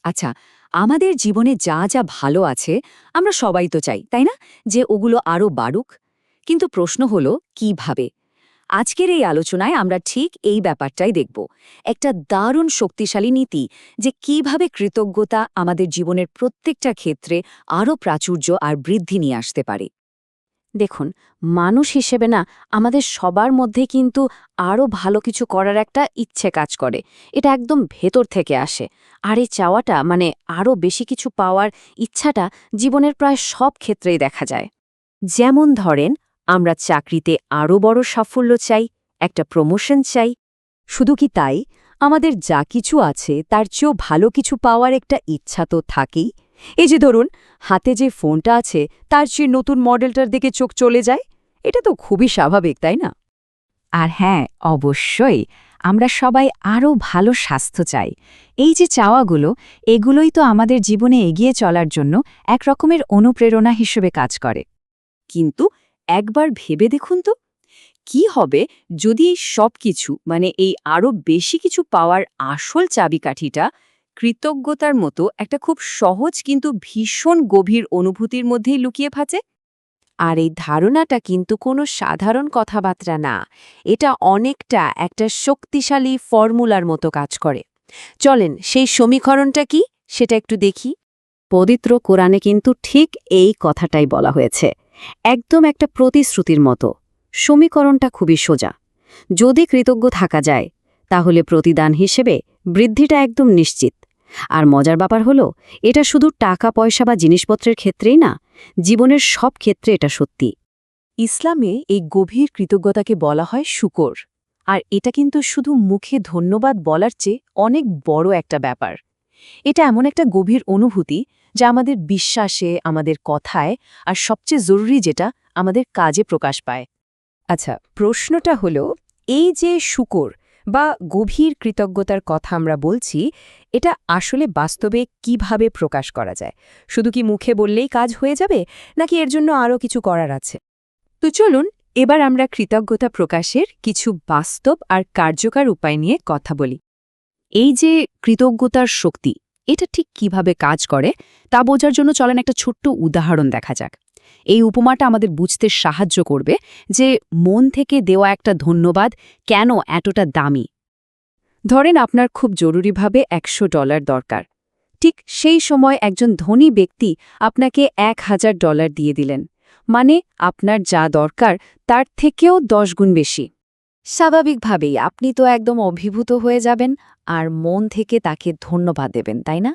আচ্ছা, আমাদের জীবনে যা যা ভালো আছে আমরা সবাই তো চাই, তাই না? যে ওগুলো আরও বাড়ুক। কিন্তু প্রশ্ন হলো কিভাবে। আজকের এই আলোচনায় আমরা ঠিক এই ব্যাপারটাই দেখব। একটা দারুণ শক্তিশালী নীতি যে কিভাবে কৃতজ্ঞতা আমাদের জীবনের প্রত্যেকটা ক্ষেত্রে আরও প্রাচুর্য আর বৃদ্ধি নিয়ে আসতে পারে। দেখুন, মানুষ হিসেবে না আমাদের সবার মধ্যে কিন্তু আরও ভালো কিছু করার একটা ইচ্ছে কাজ করে। এটা একদম ভেতর থেকে আসে। আর এই চাওয়াটা মানে আরও বেশি কিছু পাওয়ার ইচ্ছাটা জীবনের প্রায় সব ক্ষেত্রেই দেখা যায়। যেমন ধরেন, আমরা চাকরিতে আরও বড় সাফল্য চাই, একটা প্রমোশন চাই। শুধু কি তাই, আমাদের যা কিছু আছে তার চেয়েও ভালো কিছু পাওয়ার একটা ইচ্ছা তো থাকেই। এই যে ধরুন, হাতে যে ফোনটা আছে তার চেয়ে নতুন মডেলটার দিকে চোখ চলে যায়। এটা তো খুবই স্বাভাবিক, তাই না? আর হ্যাঁ, অবশ্যই আমরা সবাই আরও ভালো স্বাস্থ্য চাই। এই যে চাওয়াগুলো, এগুলোই তো আমাদের জীবনে এগিয়ে চলার জন্য এক রকমের অনুপ্রেরণা হিসেবে কাজ করে। কিন্তু একবার ভেবে দেখুন তো, কি হবে যদি এই সব কিছু মানে এই আরও বেশি কিছু পাওয়ার আসল চাবিকাঠিটা কৃতজ্ঞতার মতো একটা খুব সহজ কিন্তু ভীষণ গভীর অনুভূতির মধ্যেই লুকিয়ে থাকে? আর এই ধারণাটা কিন্তু কোনো সাধারণ কথাবার্তা না, এটা অনেকটা একটা শক্তিশালী ফর্মুলার মতো কাজ করে। চলেন সেই সমীকরণটা কি সেটা একটু দেখি। পবিত্র কোরআনে কিন্তু ঠিক এই কথাটাই বলা হয়েছে, একদম একটা প্রতিশ্রুতির মতো। সমীকরণটা খুবই সোজা। যদি কৃতজ্ঞ থাকা যায় তাহলে প্রতিদান হিসেবে বৃদ্ধিটা একদম নিশ্চিত। আর মজার ব্যাপার হলো, এটা শুধু টাকা পয়সা বা জিনিসপত্রের ক্ষেত্রেই না, জীবনের সব ক্ষেত্রে এটা সত্যি। ইসলামে এই গভীর কৃতজ্ঞতাকে বলা হয় শুকর। আর এটা কিন্তু শুধু মুখে ধন্যবাদ বলার চেয়ে অনেক বড় একটা ব্যাপার। এটা এমন একটা গভীর অনুভূতি যা আমাদের বিশ্বাসে, আমাদের কথায় আর সবচেয়ে জরুরি যেটা, আমাদের কাজে প্রকাশ পায়। আচ্ছা, প্রশ্নটা হলো, এই যে শুকর বা গভীর কৃতজ্ঞতার কথা আমরা বলছি, এটা আসলে বাস্তবে কিভাবে প্রকাশ করা যায়? শুধু কি মুখে বললেই কাজ হয়ে যাবে, নাকি এর জন্য আরও কিছু করার আছে? তো চলুন এবার আমরা কৃতজ্ঞতা প্রকাশের কিছু বাস্তব আর কার্যকর উপায় নিয়ে কথা বলি। এই যে কৃতজ্ঞতার শক্তি, এটা ঠিক কিভাবে কাজ করে তা বোঝার জন্য চলেন একটা ছোট্ট উদাহরণ দেখা যাক। এই উপমাটা আমাদের বুঝতে সাহায্য করবে যে মন থেকে দেওয়া একটা ধন্যবাদ কেন এতটা দামি। ধরেন আপনার খুব জরুরিভাবে $100 দরকার। ঠিক সেই সময় একজন ধনী ব্যক্তি আপনাকে $1000 দিয়ে দিলেন। মানে আপনার যা দরকার তার থেকেও 10 গুণ বেশি। স্বাভাবিকভাবেই আপনি তো একদম অভিভূত হয়ে যাবেন আর মন থেকে তাকে ধন্যবাদ দেবেন, তাই না?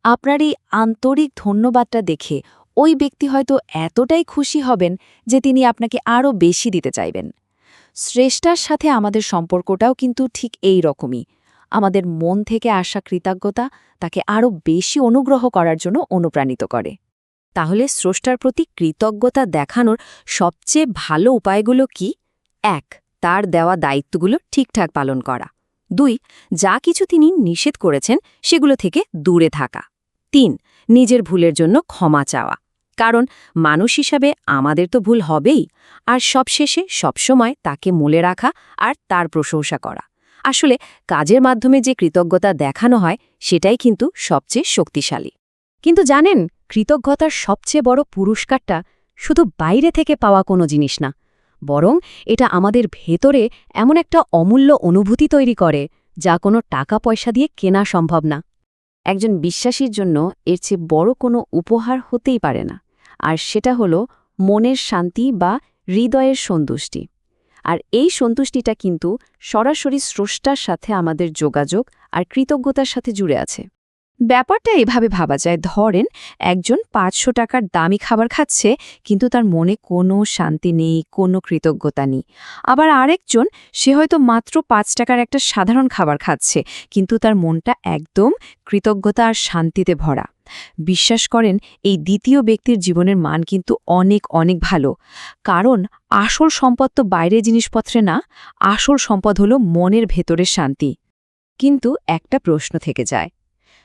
আপনার এই আন্তরিক ধন্যবাদটা দেখে ওই ব্যক্তি হয়তো এতটাই খুশি হবেন যে তিনি আপনাকে আরও বেশি দিতে চাইবেন। স্রষ্টার সাথে আমাদের সম্পর্কটাও কিন্তু ঠিক এই রকমই। আমাদের মন থেকে আসা কৃতজ্ঞতা তাকে আরও বেশি অনুগ্রহ করার জন্য অনুপ্রাণিত করে। তাহলে স্রষ্টার প্রতি কৃতজ্ঞতা দেখানোর সবচেয়ে ভালো উপায়গুলো কি? ১. তার দেওয়া দায়িত্বগুলো ঠিকঠাক পালন করা। ২. যা কিছু তিনি নিষেধ করেছেন সেগুলো থেকে দূরে থাকা। ৩. নিজের ভুলের জন্য ক্ষমা চাওয়া। কারণ মানুষ হিসাবে আমাদের তো ভুল হবেই। আর সবশেষে সবসময় তাকে মনে রাখা আর তার প্রশংসা করা। আসলে কাজের মাধ্যমে যে কৃতজ্ঞতা দেখানো হয় সেটাই কিন্তু সবচেয়ে শক্তিশালী। কিন্তু জানেন, কৃতজ্ঞতার সবচেয়ে বড় পুরস্কারটা শুধু বাইরে থেকে পাওয়া কোনো জিনিস না, বরং এটা আমাদের ভেতরে এমন একটা অমূল্য অনুভূতি তৈরি করে যা কোনো টাকা পয়সা দিয়ে কেনা সম্ভব না। একজন বিশ্বাসীর জন্য এর চেয়ে বড় কোনো উপহার হতেই পারে না। আর সেটা হলো মনের শান্তি বা হৃদয়ের সন্তুষ্টি। আর এই সন্তুষ্টিটা কিন্তু সরাসরি স্রষ্টার সাথে আমাদের যোগাযোগ আর কৃতজ্ঞতার সাথে জুড়ে আছে। ব্যাপারটা এভাবে ভাবা যায়, ধরেন একজন ৫০০ টাকার দামি খাবার খাচ্ছে কিন্তু তার মনে কোনো শান্তি নেই, কোনো কৃতজ্ঞতা নেই। আবার আরেকজন, সে হয়তো মাত্র ৫ টাকার একটা সাধারণ খাবার খাচ্ছে কিন্তু তার মনটা একদম কৃতজ্ঞতা আর শান্তিতে ভরা। বিশ্বাস করেন, এই দ্বিতীয় ব্যক্তির জীবনের মান কিন্তু অনেক অনেক ভালো। কারণ আসল সম্পদ তো বাইরের জিনিসপত্রে না, আসল সম্পদ হলো মনের ভেতরের শান্তি। কিন্তু একটা প্রশ্ন থেকে যায়,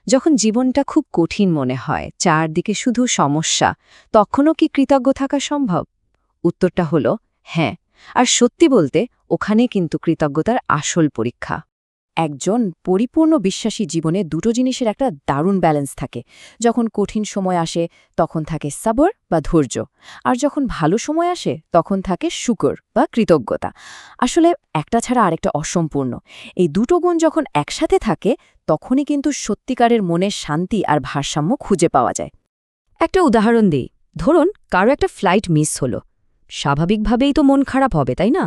যখন জীবনটা খুব কঠিন মনে হয়, চারদিকে শুধু সমস্যা, তখনও কি কৃতজ্ঞ থাকা সম্ভব? উত্তরটা হলো হ্যাঁ। আর সত্যি বলতে ওখানে কিন্তু কৃতজ্ঞতার আসল পরীক্ষা। একজন পরিপূর্ণ বিশ্বাসী জীবনে দুটো জিনিসের একটা দারুণ ব্যালেন্স থাকে। যখন কঠিন সময় আসে তখন থাকে সবর বা ধৈর্য, আর যখন ভালো সময় আসে তখন থাকে শুকর বা কৃতজ্ঞতা। আসলে একটা ছাড়া আরেকটা অসম্পূর্ণ। এই দুটো গুণ যখন একসাথে থাকে তখনই কিন্তু সত্যিকারের মনের শান্তি আর ভারসাম্য খুঁজে পাওয়া যায়। একটা উদাহরণ দিই, ধরুন কারো একটা ফ্লাইট মিস হলো। স্বাভাবিকভাবেই তো মন খারাপ হবে, তাই না?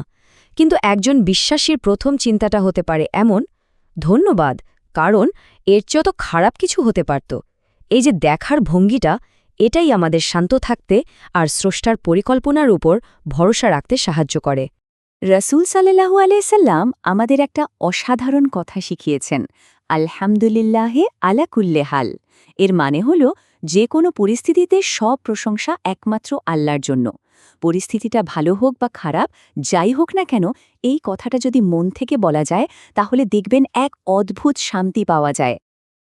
কিন্তু একজন বিশ্বাসীর প্রথম চিন্তাটা হতে পারে এমন, ধন্যবাদ, কারণ এর চেয়ে তো খারাপ কিছু হতে পারত। এই যে দেখার ভঙ্গিটা, এটাই আমাদের শান্ত থাকতে আর স্রষ্টার পরিকল্পনার উপর ভরসা রাখতে সাহায্য করে। রসুল সাল্লাল্লাহু আলাইহি সাল্লাম আমাদের একটা অসাধারণ কথা শিখিয়েছেন, আলহামদুলিল্লাহে আলা কুল্লে হাল। এর মানে হল যে কোনো পরিস্থিতিতে সব প্রশংসা একমাত্র আল্লাহর জন্য। পরিস্থিতিটা ভালো হোক বা খারাপ, যাই হোক না কেন, এই কথাটা যদি মন থেকে বলা যায় তাহলে দেখবেন এক অদ্ভুত শান্তি পাওয়া যায়।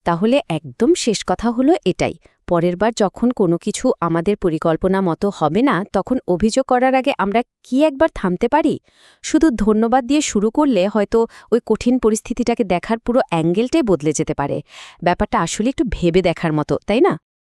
তাহলে একদম শেষ কথা হলো এটাই, পরের বার যখন কোনো কিছু আমাদের পরিকল্পনা মতো হবে না, তখন অভিযোগ করার আগে আমরা কি একবার থামতে পারি? শুধু ধন্যবাদ দিয়ে শুরু করলে হয়তো ওই কঠিন পরিস্থিতিটাকে দেখার পুরো অ্যাঙ্গেলটাই বদলে যেতে পারে। ব্যাপারটা আসলে একটু ভেবে দেখার মতো, তাই না?